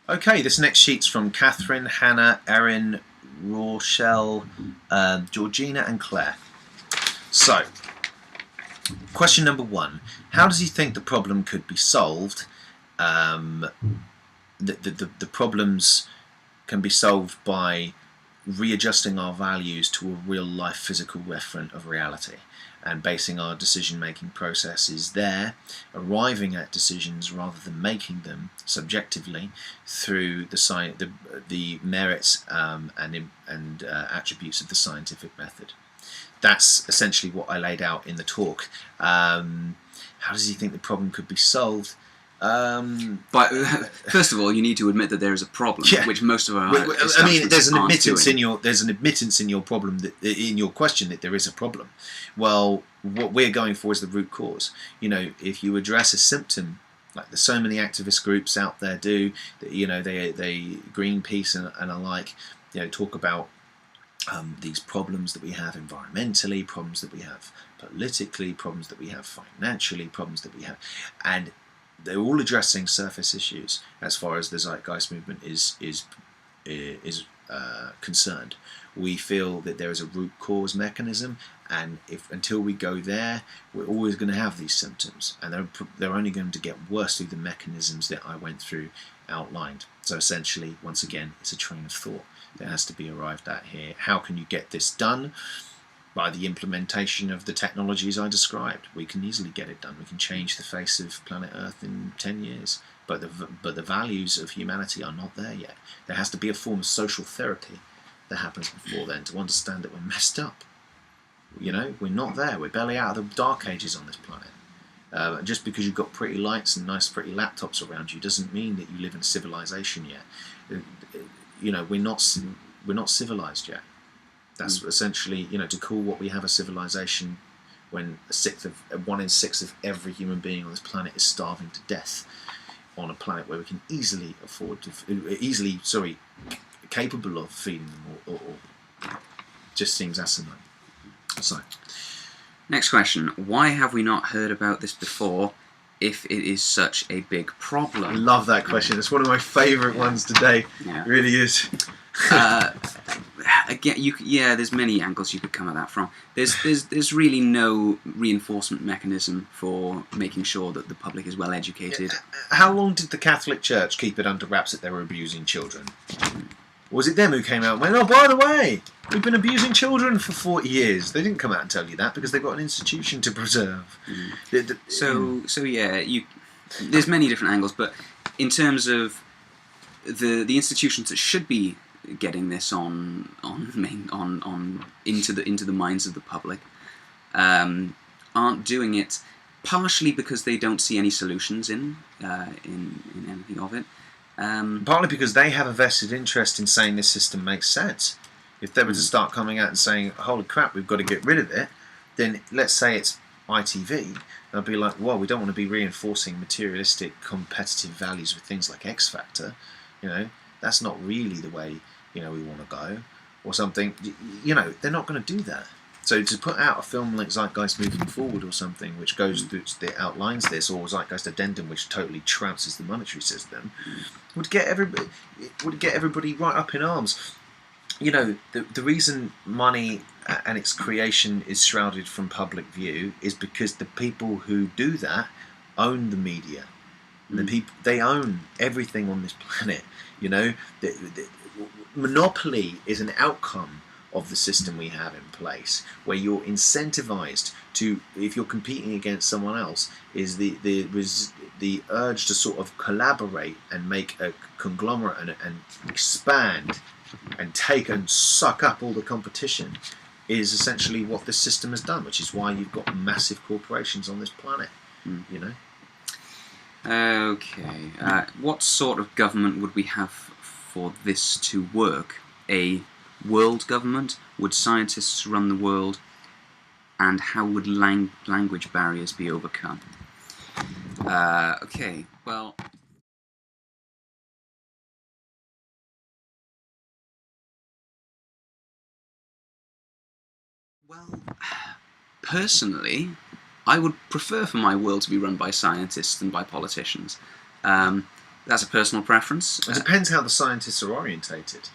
Okay, this next sheet's from Kathryn, Hanna, Erin, Rorchelle, Georgina and Claire. So, question number 1. How does he think the problem could be solved? The problems can be solved by readjusting our values to a real-life physical referent of reality and basing our decision-making processes there, arriving at decisions rather than making them subjectively through the merits and attributes of the scientific method. That's essentially what I laid out in the talk. How does he think the problem could be solved? But first of all, you need to admit that there is a problem, which most of our there's an admittance in your problem in your question that there is a problem. Well, what we're going for is the root cause. If you address a symptom, like there's so many activist groups out there do, they Greenpeace and alike, talk about these problems that we have environmentally, problems that we have politically, problems that we have financially, problems that we have, and they're all addressing surface issues as far as the Zeitgeist Movement is concerned. We feel that there is a root cause mechanism, and until we go there, we're always going to have these symptoms, and they're only going to get worse through the mechanisms that I went through outlined. So essentially, once again, it's a train of thought that has to be arrived at here. How can you get this done? By the implementation of the technologies I described. We can easily get it done. We can change the face of planet Earth in 10 years. But the values of humanity are not there yet. There has to be a form of social therapy that happens before then to understand that we're messed up. We're not there. We're barely out of the dark ages on this planet. Just because you've got pretty lights and nice pretty laptops around you doesn't mean that you live in a civilization yet. We're not civilized yet. That's essentially, to call what we have a civilization when 1 in 6 of every human being on this planet is starving to death on a planet where we can capable of feeding them or just seems asinine. So, next question: why have we not heard about this before? If it is such a big problem. I love that question. It's one of my favourite ones today. Yeah. It really is. Again, there's many angles you could come at that from. There's really no reinforcement mechanism for making sure that the public is well educated. How long did the Catholic Church keep it under wraps that they were abusing children? Was it them who came out and went, "Oh, by the way, we've been abusing children for 40 years"? They didn't come out and tell you that because they've got an institution to preserve. There's many different angles, but in terms of the institutions that should be getting this into the minds of the public aren't doing it, partially because they don't see any solutions in anything of it. Partly because they have a vested interest in saying this system makes sense. If they were to start coming out and saying, "Holy crap, we've got to get rid of it," then let's say it's ITV, they'll be like, "Well, we don't want to be reinforcing materialistic competitive values with things like X Factor. That's not really the way we want to go," or something. They're not going to do that. So to put out a film like Zeitgeist Moving Forward or something which goes through, that outlines this, or Zeitgeist Addendum which totally trounces the monetary system, would get everybody right up in arms. The reason money and its creation is shrouded from public view is because the people who do that own the media. The people, they own everything on this planet. The monopoly is an outcome of the system we have in place, where you're incentivized to, if you're competing against someone else, is the urge to sort of collaborate and make a conglomerate and expand and take and suck up all the competition is essentially what this system has done, which is why you've got massive corporations on this planet. Okay, what sort of government would we have for this to work? A world government? Would scientists run the world? And how would language barriers be overcome? Okay, well... personally, I would prefer for my world to be run by scientists than by politicians. That's a personal preference. It depends how the scientists are orientated.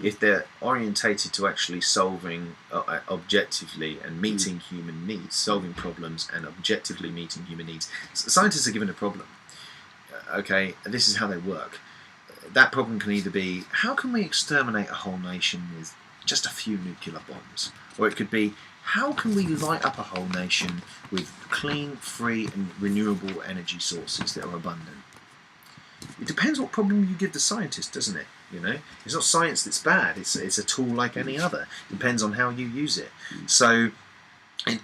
If they're orientated to actually solving objectively and meeting human needs, solving problems and objectively meeting human needs. Scientists are given a problem. Okay, this is how they work. That problem can either be, how can we exterminate a whole nation with just a few nuclear bombs? Or it could be, how can we light up a whole nation with clean, free and renewable energy sources that are abundant? It depends what problem you give the scientist, doesn't it? You know, it's not science that's bad. It's a tool like any other. It depends on how you use it. So,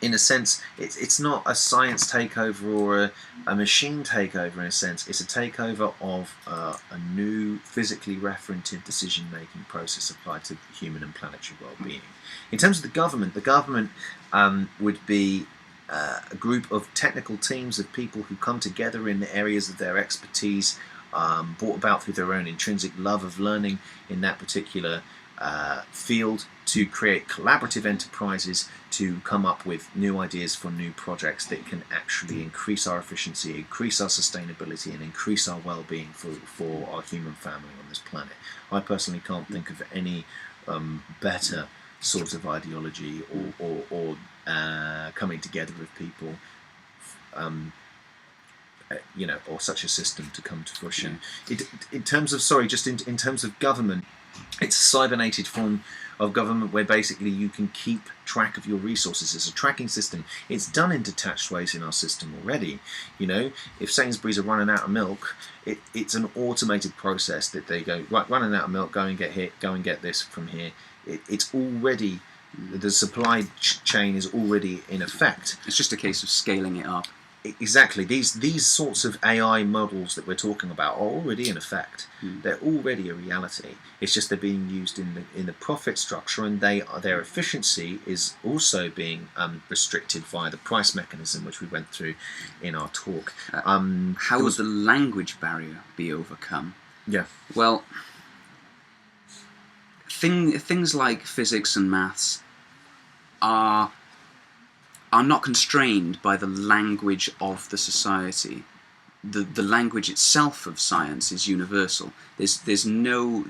in a sense, it's not a science takeover or a machine takeover. In a sense, it's a takeover of a new physically referented decision-making process applied to human and planetary well-being. In terms of the government would be a group of technical teams of people who come together in the areas of their expertise, brought about through their own intrinsic love of learning in that particular field, to create collaborative enterprises, to come up with new ideas for new projects that can actually increase our efficiency, increase our sustainability, and increase our well-being for our human family on this planet. I personally can't think of any better sort of ideology or coming together of people, or such a system to come to fruition. In terms of government, it's a cybernated form of government where basically you can keep track of your resources. It's a tracking system. It's done in detached ways in our system already. You know, if Sainsbury's are running out of milk, it's an automated process that they go, right, running out of milk, go and get this from here. It's already, the supply chain is already in effect. It's just a case of scaling it up. Exactly. These sorts of AI models that we're talking about are already in effect. They're already a reality. It's just they're being used in the profit structure, and their efficiency is also being restricted via the price mechanism, which we went through in our talk. How would the language barrier be overcome? Yeah. Well, things like physics and maths are not constrained by the language of the society. The language itself of science is universal. There's no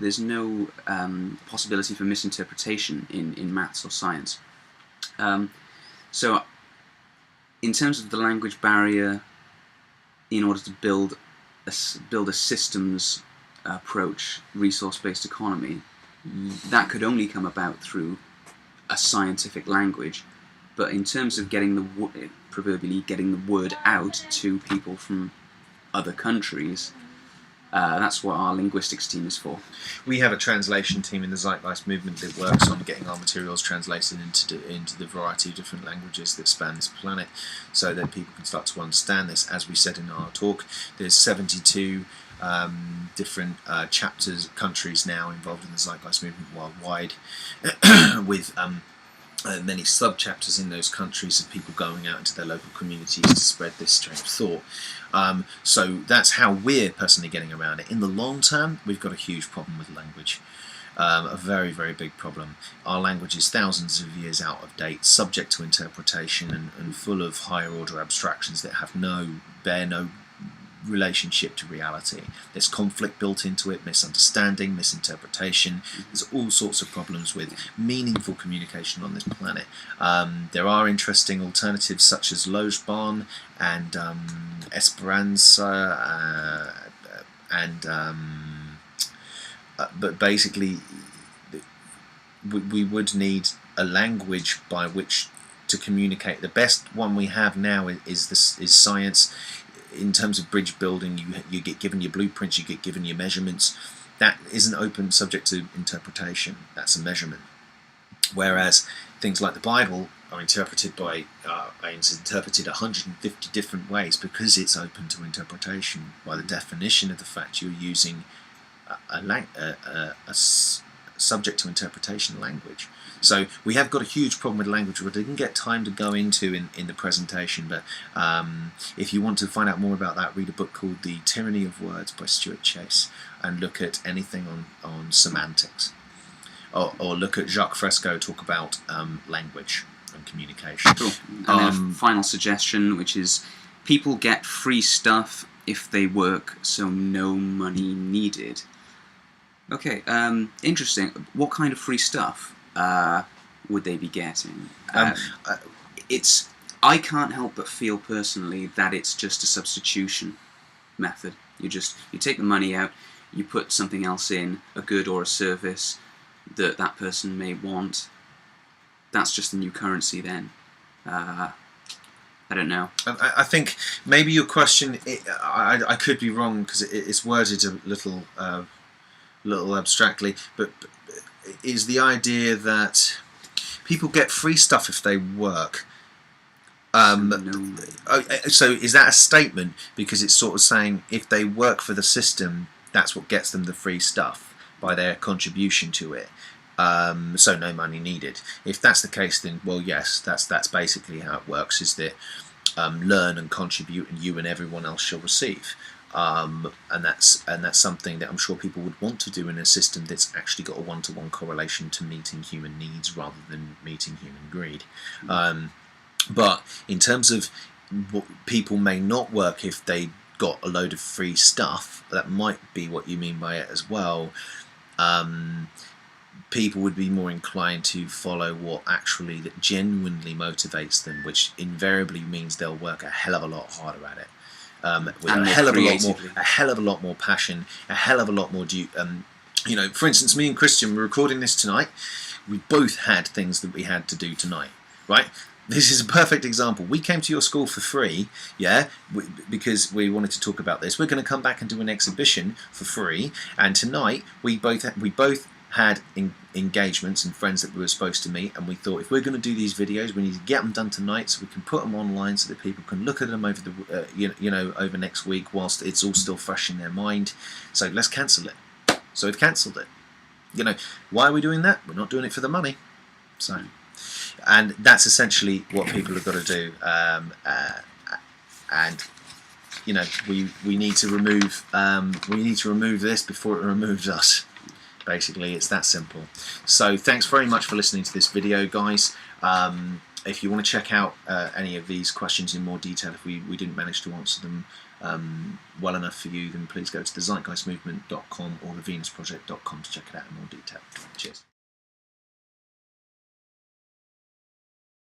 possibility for misinterpretation in maths or science. So, in terms of the language barrier, in order to build a systems approach, resource-based economy, that could only come about through a scientific language. But in terms of proverbially getting the word out to people from other countries, that's what our linguistics team is for. We have a translation team in the Zeitgeist Movement that works on getting our materials translated into the variety of different languages that span this planet, so that people can start to understand this. As we said in our talk, there's 72 different countries now involved in the Zeitgeist Movement worldwide, with many sub-chapters in those countries of people going out into their local communities to spread this train of thought. So that's how we're personally getting around it. In the long term, we've got a huge problem with language. A very, very big problem. Our language is thousands of years out of date, subject to interpretation, and full of higher order abstractions that bear no relationship to reality. There's conflict built into it, misunderstanding, misinterpretation. There's all sorts of problems with meaningful communication on this planet. There are interesting alternatives such as Lojban and Esperanza, but basically we would need a language by which to communicate. The best one we have now is science. In terms of bridge building, you get given your blueprints, you get given your measurements. That isn't open, subject to interpretation. That's a measurement. Whereas things like the Bible are interpreted it's interpreted 150 different ways because it's open to interpretation by the definition of the fact you're using a subject to interpretation language. So we have got a huge problem with language, which I didn't get time to go into in the presentation, but if you want to find out more about that, read a book called The Tyranny of Words by Stuart Chase, and look at anything on semantics. Or look at Jacques Fresco talk about language and communication. Cool. And then a final suggestion, which is people get free stuff if they work, so no money needed. Okay, interesting. What kind of free stuff would they be getting? I can't help but feel personally that it's just a substitution method. You take the money out, you put something else in, a good or a service that person may want. That's just the new currency then. I don't know. I think maybe your question, I could be wrong because it's worded a little abstractly, but is the idea that people get free stuff if they work. So is that a statement? Because it's sort of saying if they work for the system, that's what gets them the free stuff by their contribution to it. So no money needed. If that's the case, then well, yes, that's basically how it works. Is that learn and contribute, and you and everyone else shall receive. And that's something that I'm sure people would want to do in a system that's actually got a one-to-one correlation to meeting human needs rather than meeting human greed. But in terms of what people may not work if they got a load of free stuff, that might be what you mean by it as well. People would be more inclined to follow what actually that genuinely motivates them, which invariably means they'll work a hell of a lot harder at it. With a hell of a lot more passion, a hell of a lot more for instance, me and Christian were recording this tonight. We both had things that we had to do tonight, right? This is a perfect example. We came to your school for free, because we wanted to talk about this. We're going to come back and do an exhibition for free, and tonight we both had engagements and friends that we were supposed to meet, and we thought if we're going to do these videos, we need to get them done tonight so we can put them online so that people can look at them over the over next week whilst it's all still fresh in their mind. So let's cancel it. So we've cancelled it. Why are we doing that? We're not doing it for the money. So, and that's essentially what people have got to do. And we need to remove this before it removes us. Basically, it's that simple. So thanks very much for listening to this video, guys. If you want to check out any of these questions in more detail, if we didn't manage to answer them well enough for you, then please go to the zeitgeistmovement.com or thevenusproject.com to check it out in more detail. Cheers.